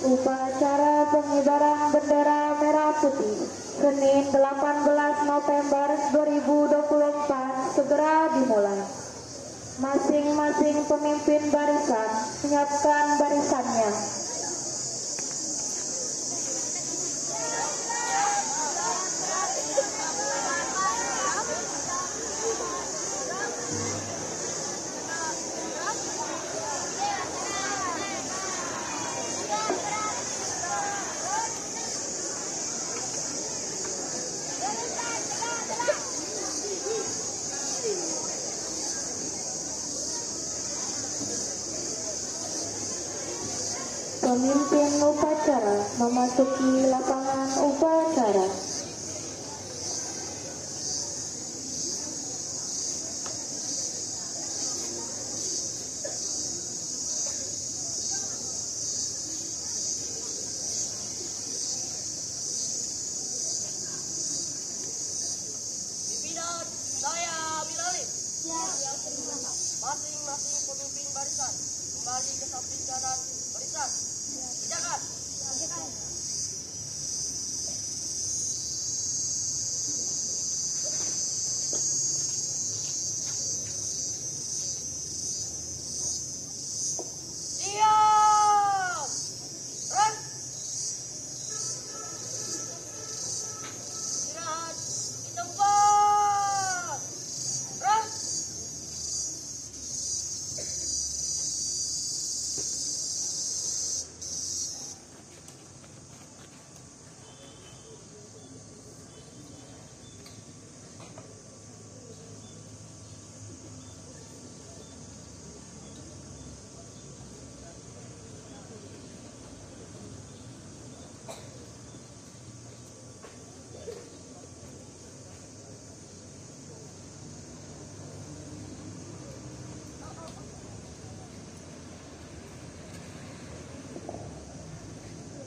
Upacara pengibaran bendera merah putih Senin 18 November 2024 segera dimulai. Masing-masing pemimpin barisan menyiapkan barisannya. Pemimpin upacara memasuki lapangan upacara. Pimpinan, saya Bilali. Masing-masing pemimpin barisan kembali ke samping kanan barisan. Silakan. Siap. Run. Istirahat di tempat. Run.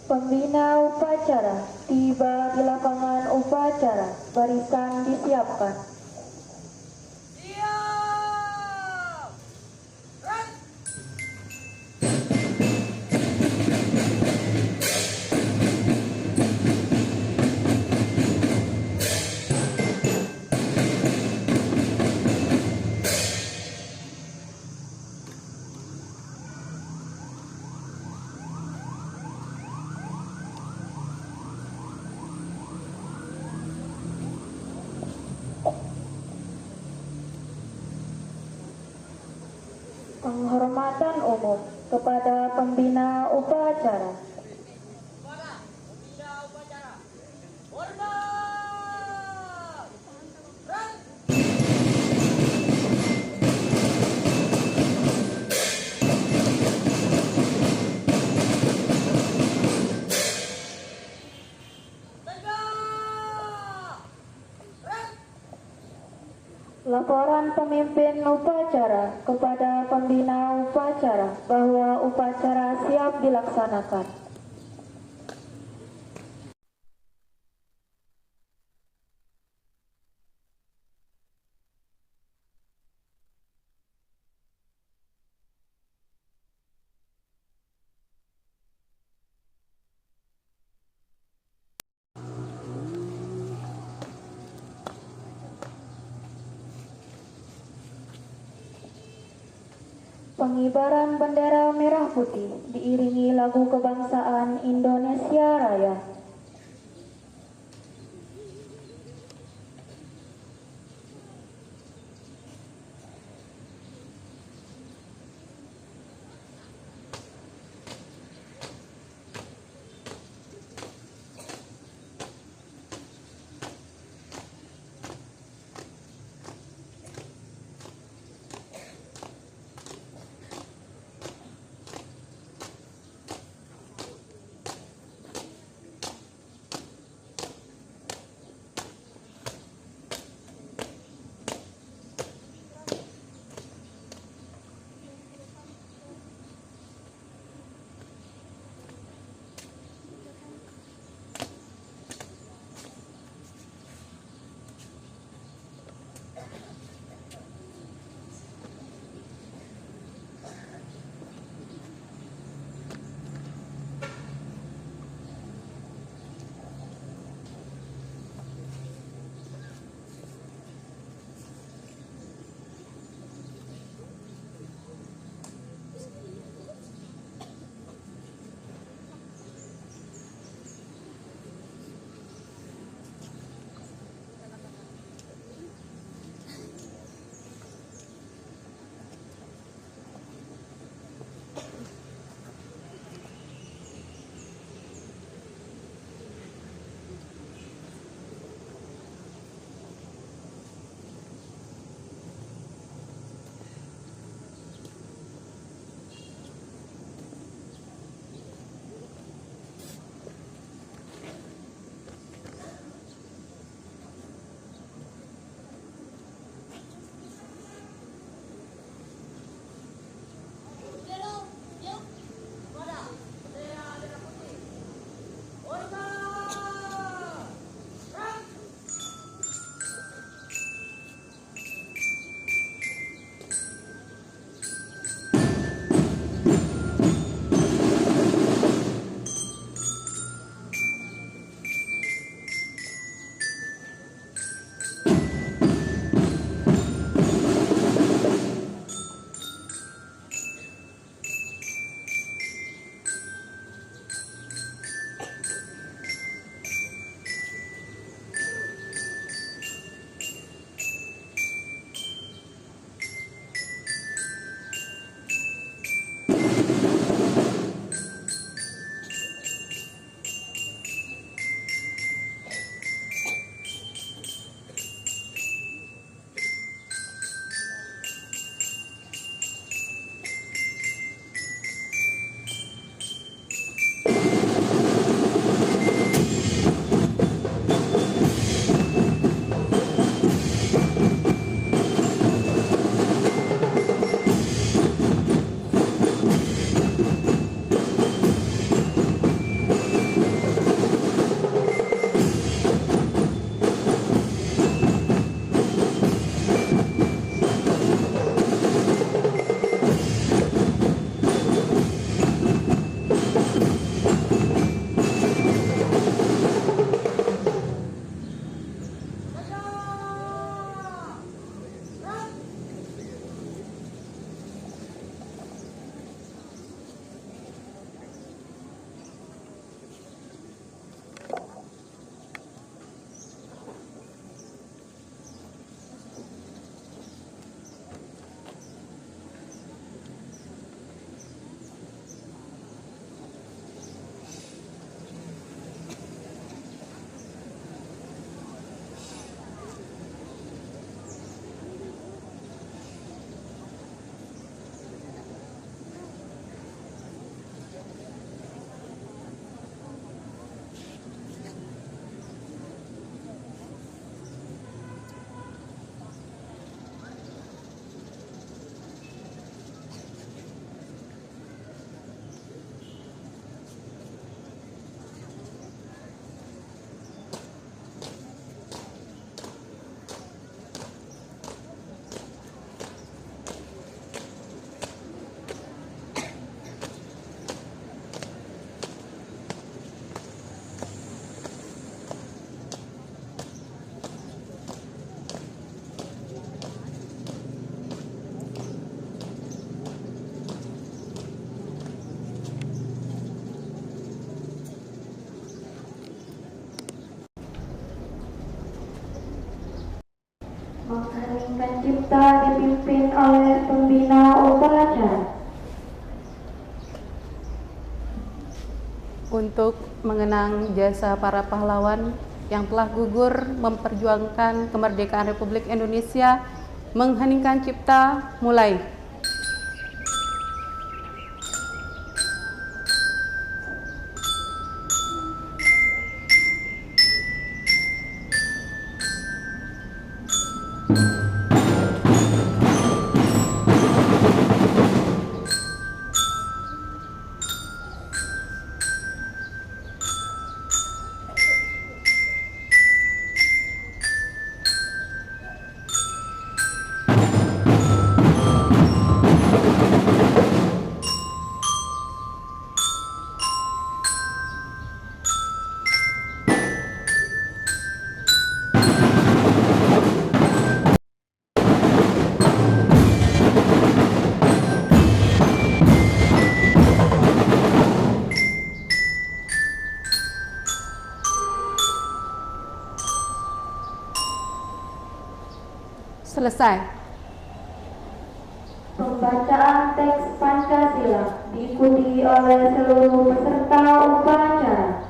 Pembina upacara tiba di lapangan upacara. Barisan disiapkan. Siap. Run. Penghormatan umum kepada pembina upacara. Kepada pembina upacara. Hormat. Run. Tegak. Run. Laporan pemimpin upacara kepada pembina upacara bahwa upacara siap dilaksanakan. Pengibaran bendera merah putih diiringi lagu kebangsaan Indonesia Raya. Cipta dipimpin oleh pembina upacara. Untuk mengenang jasa para pahlawan yang telah gugur memperjuangkan kemerdekaan Republik Indonesia, mengheningkan cipta, mulai. Selesai. Pembacaan teks Pancasila diikuti oleh seluruh peserta upacara.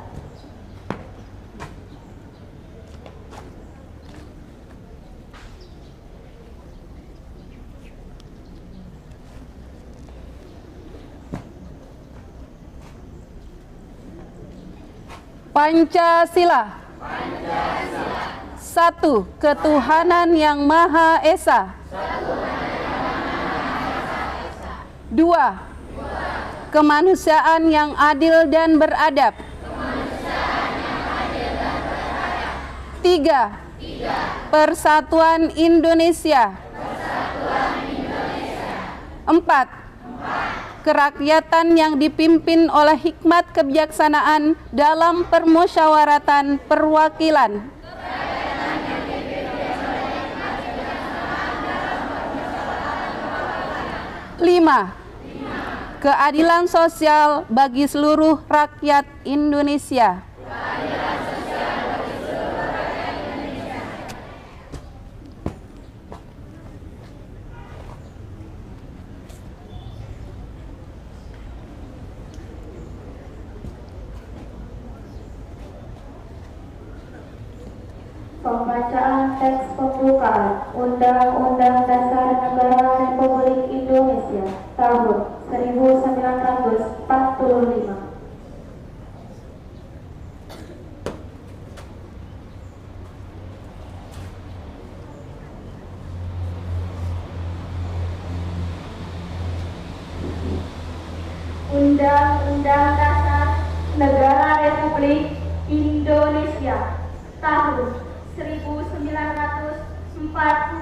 Pancasila. Satu, ketuhanan yang Maha Esa. Dua, kemanusiaan yang adil dan beradab. Tiga, persatuan Indonesia. Empat, kerakyatan yang dipimpin oleh hikmat kebijaksanaan dalam permusyawaratan perwakilan. 5. Keadilan sosial bagi seluruh rakyat Indonesia. Pembacaan teks pembukaan Undang-Undang Dasar Negara Republik Indonesia tahun 1945. Undang-Undang Dasar Negara Republik Indonesia tahun 1945.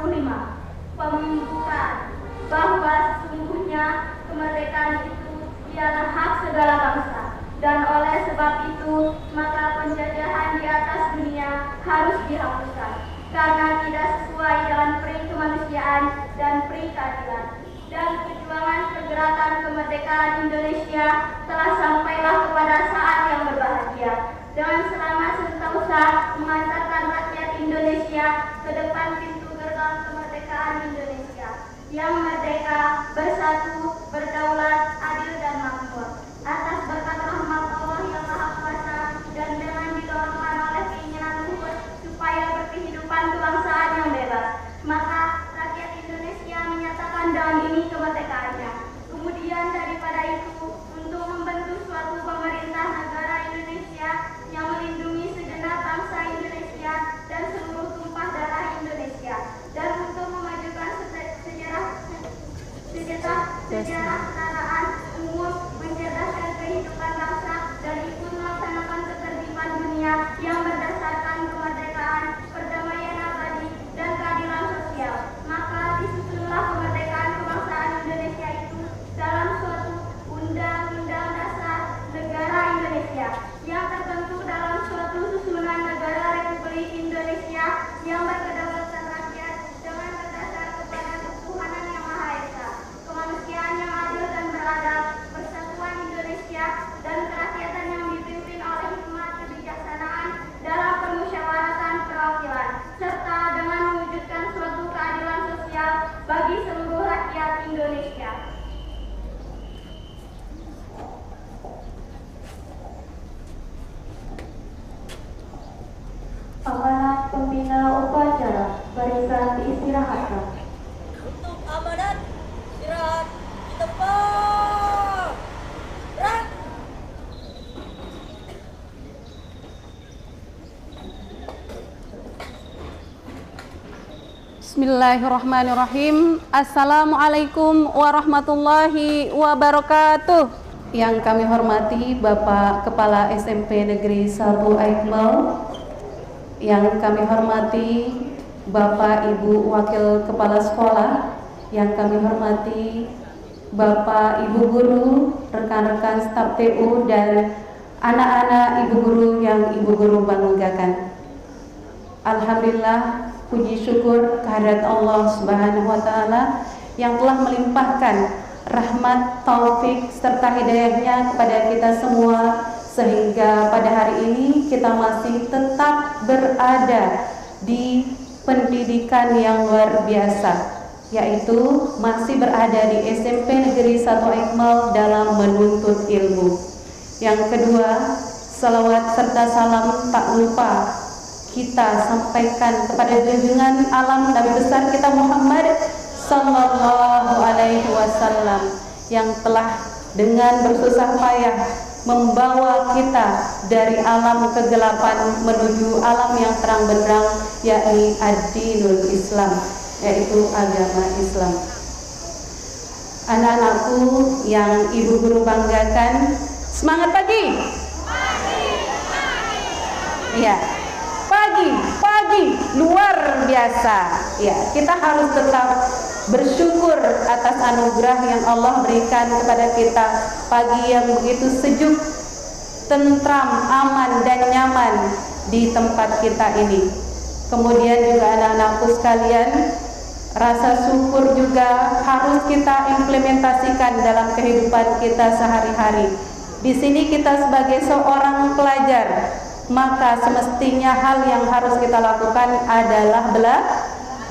Pembukaan bahwa sesungguhnya kemerdekaan itu ialah hak segala bangsa, dan oleh sebab itu maka penjajahan di atas dunia harus dihapuskan karena tidak sesuai dengan peri kemanusiaan dan peri keadilan. Dan perjuangan pergerakan kemerdekaan Indonesia telah sampailah kepada saat yang berbahagia, dengan selama sentosa mengantarkan rakyat Indonesia ke depan pintu gerbang kemerdekaan Indonesia yang merdeka, bersatu, berdaulat, adil dan makmur atas berkat rahmat Allah yang Maha Kuasa, dan dengan didorongkan oleh keinginan luhur supaya berkehidupan kebangsaan yang bebas, maka rakyat Indonesia menyatakan dengan ini kemerdekaannya. Kemudian daripada itu, untuk membentuk suatu pemerintah negara Indonesia yang melindungi segenap bangsa Indonesia dan seluruh tumpah darah Indonesia, dan untuk memajukan kesejahteraan Bismillahirrahmanirrahim. Assalamualaikum warahmatullahi wabarakatuh. Yang kami hormati Bapak Kepala SMP Negeri 1 Aikmal, yang kami hormati Bapak Ibu Wakil Kepala Sekolah, yang kami hormati Bapak Ibu Guru, rekan-rekan staf TU, dan anak-anak Ibu Guru yang Ibu Guru banggakan. Alhamdulillah, puji syukur kehadirat Allah Subhanahu wa Ta'ala yang telah melimpahkan rahmat, taufik serta hidayahnya kepada kita semua, sehingga pada hari ini kita masih tetap berada di pendidikan yang luar biasa, yaitu masih berada di SMP Negeri 1 Aikmal dalam menuntut ilmu. Yang kedua, salawat serta salam tak lupa kita sampaikan kepada junjungan alam Nabi besar kita Muhammad sallallahu alaihi wasallam, yang telah dengan bersusah payah membawa kita dari alam kegelapan menuju alam yang terang benderang, yakni ad-dinul Islam, yaitu agama Islam. Anak-anakku yang Ibu Guru banggakan, semangat pagi. Iya. Pagi luar biasa. Ya, kita harus tetap bersyukur atas anugerah yang Allah berikan kepada kita, pagi yang begitu sejuk, tentram, aman dan nyaman di tempat kita ini. Kemudian juga anak-anakku sekalian, rasa syukur juga harus kita implementasikan dalam kehidupan kita sehari-hari. Di sini kita sebagai seorang pelajar, maka semestinya hal yang harus kita lakukan adalah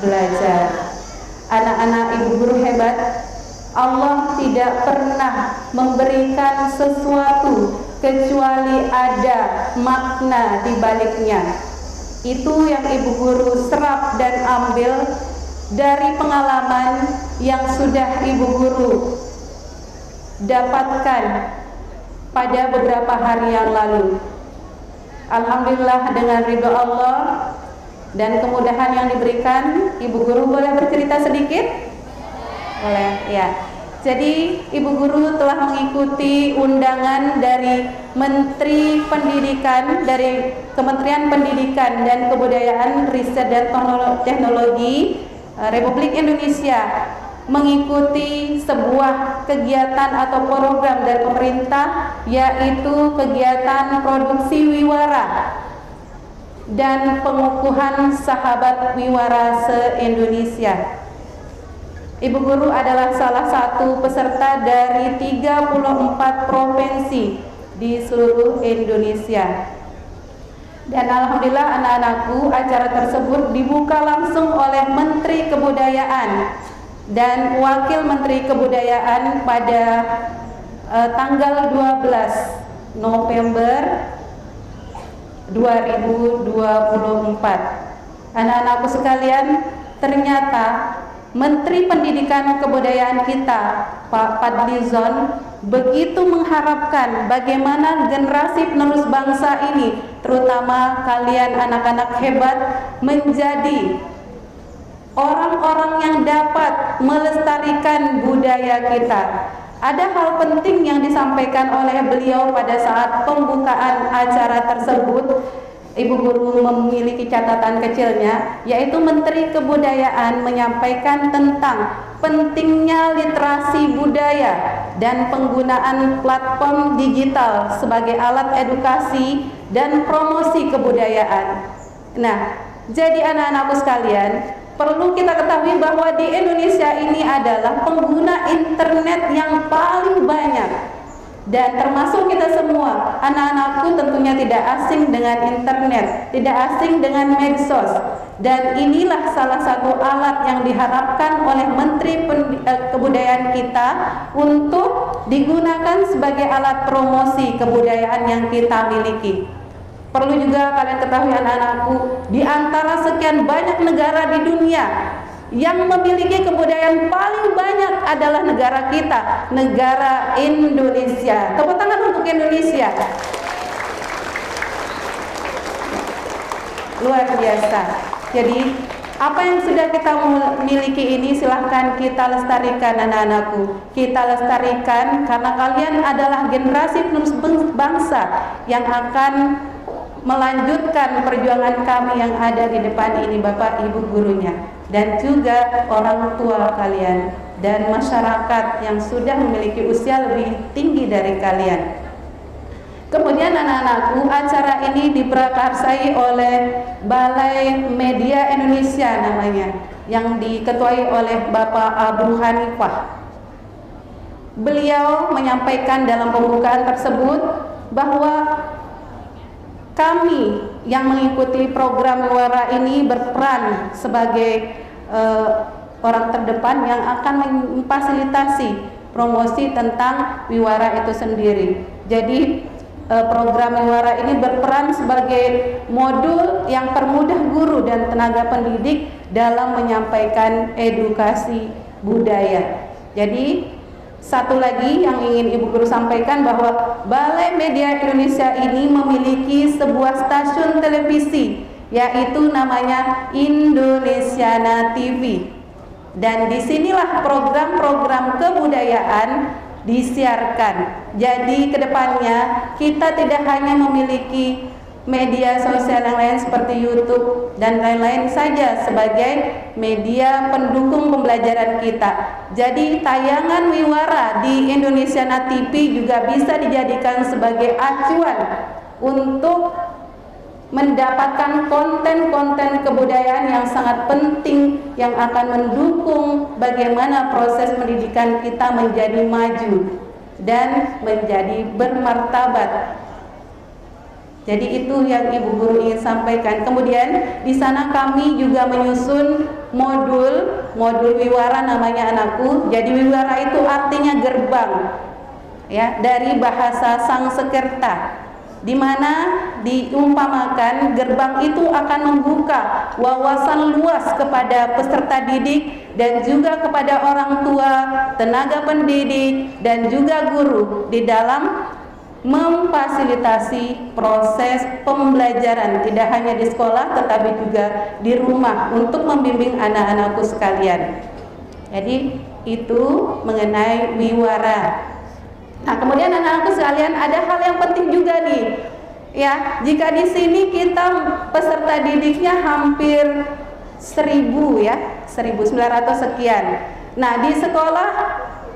belajar. Anak-anak Ibu Guru hebat, Allah tidak pernah memberikan sesuatu kecuali ada makna di baliknya. Itu yang Ibu Guru serap dan ambil dari pengalaman yang sudah Ibu Guru dapatkan pada beberapa hari yang lalu. Alhamdulillah, dengan ridho Allah dan kemudahan yang diberikan, Ibu Guru boleh bercerita sedikit? Boleh, ya. Jadi Ibu Guru telah mengikuti undangan dari Menteri Pendidikan, dari Kementerian Pendidikan dan Kebudayaan, Riset dan Teknologi Republik Indonesia, mengikuti sebuah kegiatan atau program dari pemerintah, yaitu kegiatan produksi wiwara dan pengukuhan sahabat wiwara se-Indonesia. Ibu Guru adalah salah satu peserta dari 34 provinsi di seluruh Indonesia. Dan alhamdulillah anak-anakku, acara tersebut dibuka langsung oleh Menteri Kebudayaan dan Wakil Menteri Kebudayaan pada tanggal 12 November 2024. Anak-anakku sekalian, ternyata Menteri Pendidikan Kebudayaan kita, Pak Fadlizon, begitu mengharapkan bagaimana generasi penerus bangsa ini, terutama kalian anak-anak hebat, menjadi orang-orang yang dapat melestarikan budaya kita. Ada hal penting yang disampaikan oleh beliau pada saat pembukaan acara tersebut. Ibu Guru memiliki catatan kecilnya, yaitu Menteri Kebudayaan menyampaikan tentang pentingnya literasi budaya dan penggunaan platform digital sebagai alat edukasi dan promosi kebudayaan. Nah, jadi anak-anakku sekalian, perlu kita ketahui bahwa di Indonesia ini adalah pengguna internet yang paling banyak. Dan termasuk kita semua, anak-anakku tentunya tidak asing dengan internet, tidak asing dengan medsos. Dan inilah salah satu alat yang diharapkan oleh Menteri Kebudayaan kita untuk digunakan sebagai alat promosi kebudayaan yang kita miliki. Perlu juga kalian ketahui anak-anakku, di antara sekian banyak negara di dunia, yang memiliki kebudayaan paling banyak adalah negara kita, negara Indonesia. Tepuk tangan untuk Indonesia. Luar biasa. Jadi Apa yang sudah kita miliki ini silahkan kita lestarikan anak-anakku. Kita lestarikan karena kalian adalah generasi penerus bangsa yang akan melanjutkan perjuangan kami yang ada di depan ini, Bapak Ibu gurunya, dan juga orang tua kalian dan masyarakat yang sudah memiliki usia lebih tinggi dari kalian. Kemudian anak-anakku, acara ini diprakarsai oleh Balai Media Indonesia namanya, yang diketuai oleh Bapak Abu Hanifah. Beliau menyampaikan dalam pembukaan tersebut bahwa kami yang mengikuti program Wiwara ini berperan sebagai orang terdepan yang akan memfasilitasi promosi tentang Wiwara itu sendiri. Jadi program Wiwara ini berperan sebagai modul yang permudah guru dan tenaga pendidik dalam menyampaikan edukasi budaya. Jadi satu lagi yang ingin Ibu Guru sampaikan bahwa Balai Media Indonesia ini memiliki sebuah stasiun televisi, yaitu namanya Indonesiana TV. Dan disinilah program-program kebudayaan disiarkan. Jadi kedepannya kita tidak hanya memiliki media sosial yang lain seperti YouTube dan lain-lain saja sebagai media pendukung pembelajaran kita. Jadi tayangan Wiwara di Indonesiana TV juga bisa dijadikan sebagai acuan untuk mendapatkan konten-konten kebudayaan yang sangat penting yang akan mendukung bagaimana proses pendidikan kita menjadi maju dan menjadi bermartabat. Jadi itu yang Ibu Guru ingin sampaikan. Kemudian di sana kami juga menyusun modul Wiwara namanya anakku. Jadi Wiwara itu artinya gerbang, ya, dari bahasa Sanskerta, di mana diumpamakan gerbang itu akan membuka wawasan luas kepada peserta didik dan juga kepada orang tua, tenaga pendidik dan juga guru di dalam memfasilitasi proses pembelajaran tidak hanya di sekolah tetapi juga di rumah untuk membimbing anak-anakku sekalian. Jadi itu mengenai Wiwara. Nah, kemudian anak-anakku sekalian, ada hal yang penting juga nih. Ya, jika di sini kita peserta didiknya hampir 1000 ya, 1900 sekian. Nah, di sekolah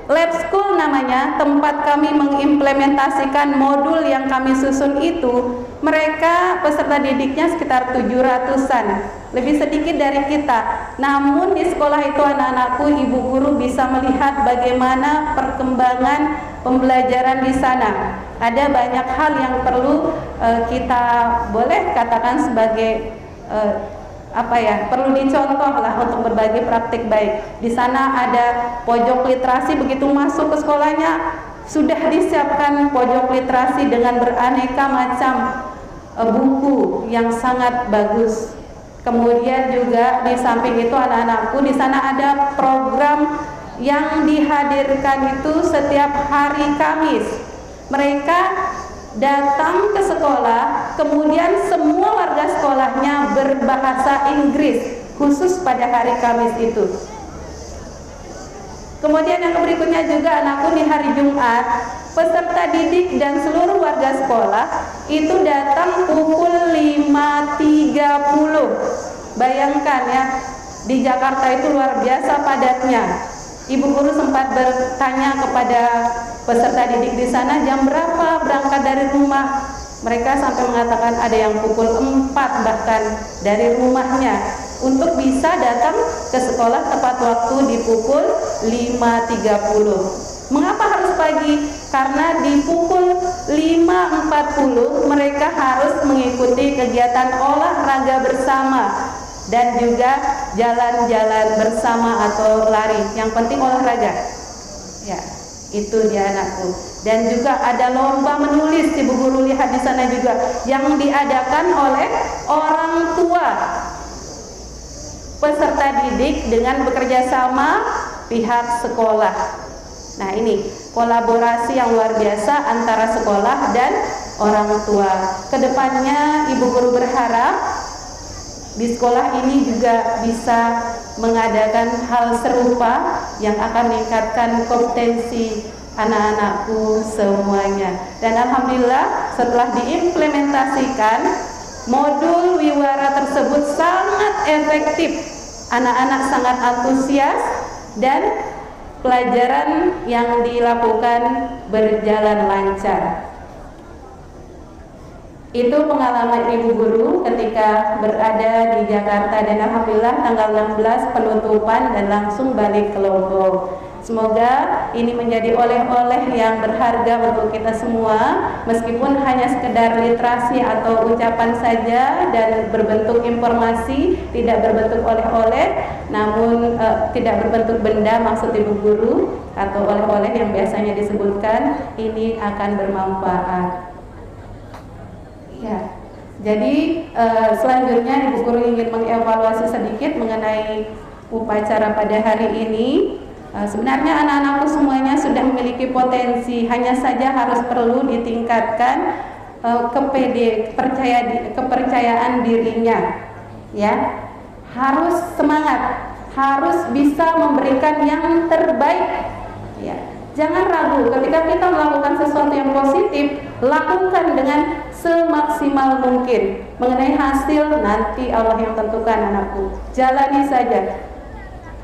Lab School namanya, tempat kami mengimplementasikan modul yang kami susun itu, mereka peserta didiknya sekitar 700-an, lebih sedikit dari kita. Namun di sekolah itu anak-anakku, ibu guru bisa melihat bagaimana perkembangan pembelajaran di sana. Ada banyak hal yang perlu kita boleh katakan sebagai perlu dicontoh lah untuk berbagi praktik baik. Di sana ada pojok literasi, begitu masuk ke sekolahnya sudah disiapkan pojok literasi dengan beraneka macam buku yang sangat bagus. Kemudian juga di samping itu anak-anakku, di sana ada program yang dihadirkan itu setiap hari Kamis. Mereka datang ke sekolah, kemudian semua warga sekolahnya berbahasa Inggris khusus pada hari Kamis itu. Kemudian yang berikutnya juga anakku, di hari Jumat, peserta didik dan seluruh warga sekolah itu datang pukul 5.30. Bayangkan ya, di Jakarta itu luar biasa padatnya. Ibu guru sempat bertanya kepada peserta didik di sana, jam berapa berangkat dari rumah? Mereka sampai mengatakan ada yang pukul 4 bahkan dari rumahnya untuk bisa datang ke sekolah tepat waktu di pukul 5.30. Mengapa harus pagi? Karena di pukul 5.40 mereka harus mengikuti kegiatan olahraga bersama dan juga jalan-jalan bersama atau lari. Yang penting olahraga. Ya, itu dia anakku. Dan juga ada lomba menulis, Ibu guru lihat di sana juga, yang diadakan oleh orang tua peserta didik dengan bekerja sama pihak sekolah. Nah, ini kolaborasi yang luar biasa antara sekolah dan orang tua. Kedepannya Ibu guru berharap di sekolah ini juga bisa mengadakan hal serupa yang akan meningkatkan kompetensi anak-anakku semuanya. Dan alhamdulillah setelah diimplementasikan, modul Wiwara tersebut sangat efektif. Anak-anak sangat antusias dan pelajaran yang dilakukan berjalan lancar. Itu pengalaman ibu guru ketika berada di Jakarta, dan alhamdulillah tanggal 16 penutupan dan langsung balik ke Lombok. Semoga ini menjadi oleh-oleh yang berharga untuk kita semua, meskipun hanya sekedar literasi atau ucapan saja dan berbentuk informasi, tidak berbentuk oleh-oleh, namun tidak berbentuk benda maksud ibu guru atau oleh-oleh yang biasanya disebutkan, ini akan bermanfaat. Ya, jadi selanjutnya ibu guru ingin mengevaluasi sedikit mengenai upacara pada hari ini. Sebenarnya anak-anakku semuanya sudah memiliki potensi, hanya saja harus perlu ditingkatkan kepercayaan dirinya. Ya, harus semangat, harus bisa memberikan yang terbaik. Ya, jangan ragu ketika kita melakukan sesuatu yang positif, lakukan dengan semaksimal mungkin. Mengenai hasil nanti Allah yang tentukan anakku, jalani saja.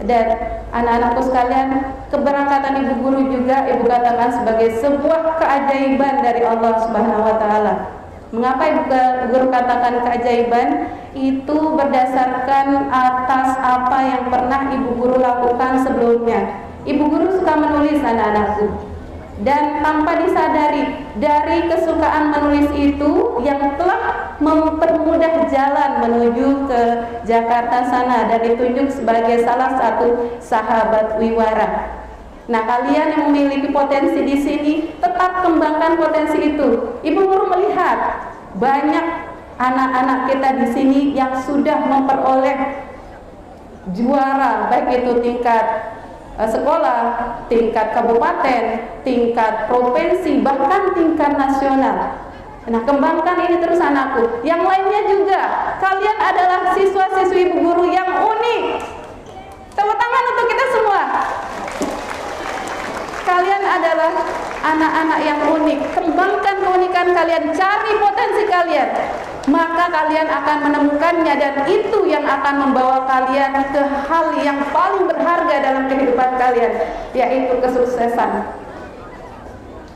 Dan anak-anakku sekalian, keberangkatan ibu guru juga ibu katakan sebagai sebuah keajaiban dari Allah Subhanahu wa taala. Mengapa ibu guru katakan keajaiban? Itu berdasarkan atas apa yang pernah ibu guru lakukan sebelumnya. Ibu guru suka menulis anak-anakku, dan tanpa disadari dari kesukaan menulis itu yang telah mempermudah jalan menuju ke Jakarta sana dan ditunjuk sebagai salah satu sahabat Wiwara. Nah, kalian yang memiliki potensi di sini, tetap kembangkan potensi itu. Ibu guru melihat banyak anak-anak kita di sini yang sudah memperoleh juara, baik itu tingkat sekolah, tingkat kabupaten, tingkat provinsi, bahkan tingkat nasional. Nah, kembangkan ini terus anakku. Yang lainnya juga, kalian adalah siswa-siswi ibu guru yang unik. Tepuk tangan untuk kita semua. Kalian adalah anak-anak yang unik. Kembangkan keunikan kalian, cari potensi kalian, maka kalian akan menemukannya, dan itu yang akan membawa kalian ke hal yang paling berharga dalam kehidupan kalian, yaitu kesuksesan.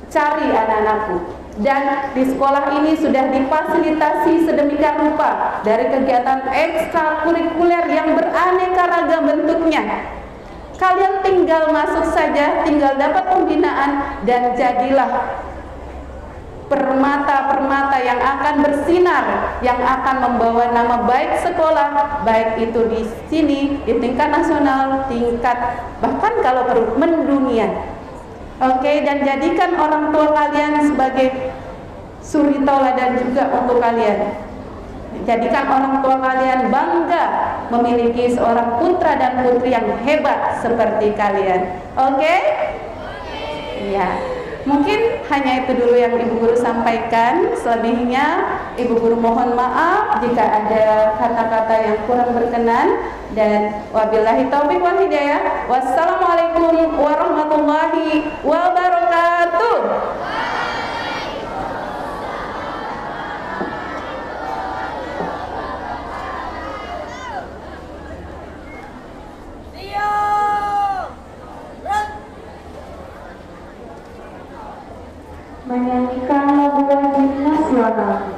Cari anak-anakku. Dan di sekolah ini sudah difasilitasi sedemikian rupa dari kegiatan ekstrakurikuler yang beraneka ragam bentuknya. Kalian tinggal masuk saja, tinggal dapat pembinaan, dan jadilah permata-permata yang akan bersinar, yang akan membawa nama baik sekolah, baik itu di sini, di tingkat nasional, tingkat bahkan kalau perlu mendunia. Oke, dan jadikan orang tua kalian sebagai suri tauladan juga untuk kalian. Jadikan orang tua kalian bangga memiliki seorang putra dan putri yang hebat seperti kalian. Oke? Ya. Mungkin hanya itu dulu yang Ibu Guru sampaikan. Selebihnya Ibu Guru mohon maaf jika ada kata-kata yang kurang berkenan, dan wabillahi taufiq wal hidayah. Wassalamualaikum warahmatullahi wabarakatuh. Menyanyikan lagu wajib nasional.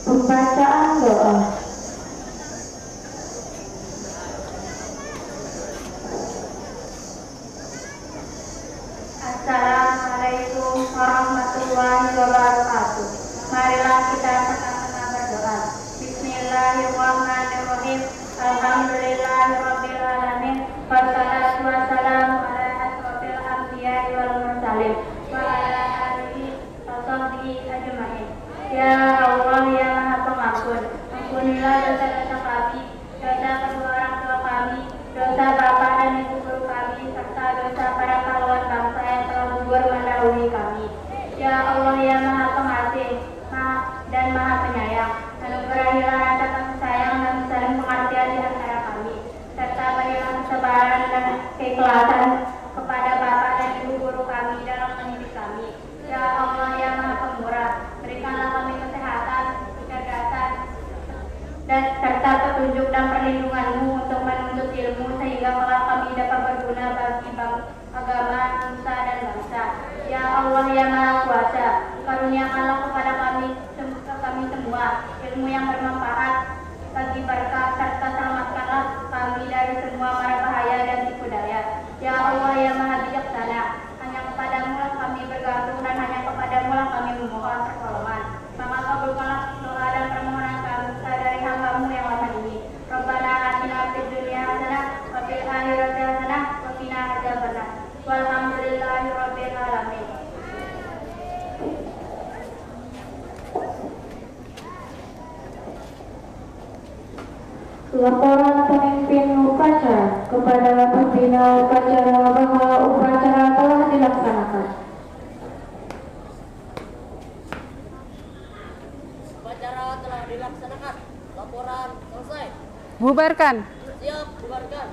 Pembacaan doa. Assalamualaikum warahmatullahi wabarakatuh. Marilah kita sama-sama berdoa. Bismillahirrahmanirrahim. Alhamdulillahirabbil alamin. Wassalatu wassalamu ala asrofil anbiya'i wal mursalin wa ala alihi wa sahbihi ajmain. Ya Allah, ya Maha Pengampun, ampunilah dosa-dosa kami, dosa kedua orang tua kami, dosa bapak dan ibu guru kami, serta dosa para pahlawan bangsa yang telah gugur mendahului kami. Ya Allah, ya Maha Pengasih dan Maha Penyayang, anugerahilah rasa kasih sayang dan saling pengertian di antara kami, serta berilah kesabaran dan keikhlasan kepada bapak dan ibu guru kami dalam mendidik kami. Ya Allah, ya Maha Pemurah, berikanlah kami kesehatan, kecerdasan, dan serta petunjuk dan perlindungan-Mu untuk menuntut ilmu sehingga kelak kami dapat berguna bagi agama, nusa, dan bangsa. Ya Allah, ya Maha Kuasa, karuniakanlah kepada kami semua ilmu yang bermanfaat bagi berkah, serta selamatkanlah kami dari semua mara bahaya dan tipu daya. Ya Allah, ya Maha Bijaksana, hanya kepadamu lah kami bergantung dan hanya kepadamu lah kami memohon pertolongan. Maka kabulkanlah doa dan permohonan kami dari hamba-Mu yang lemah ini. Rabbana atina fid dunya hasanah wa fil akhirati hasanah wa qina adzabannar. Walhamdulillahirabbil alamin. Laporan pemimpin upacara kepada pembina upacara bahwa upacara telah dilaksanakan. Upacara telah dilaksanakan. Laporan selesai. Bubarkan. Siap, bubarkan.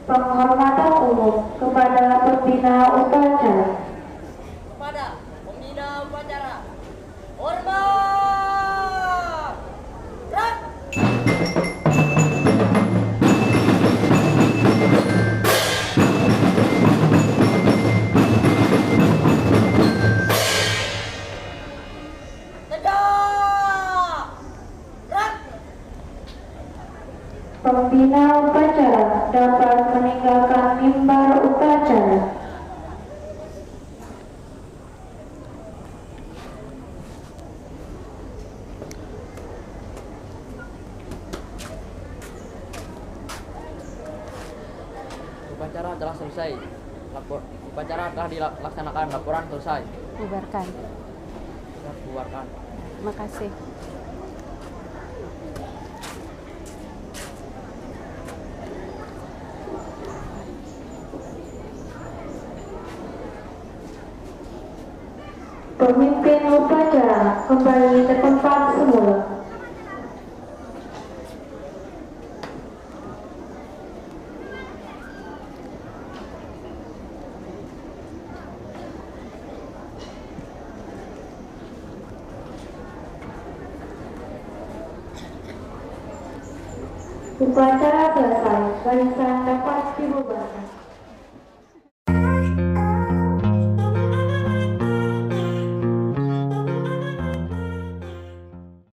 Penghormatan umum kepada pembina upacara. Kepada pembina upacara, hormat. Gerak. Tegak. Gerak. Pembina upacara dapat meninggalkan mimbar upacara. Upacara telah selesai. Upacara telah dilaksanakan. Laporan selesai. Bubarkan. Sudah bubarkan. Makasih. Pemimpin upacara kembali ke tempat semula. Upacara selesai, barisan dapat dibubarkan.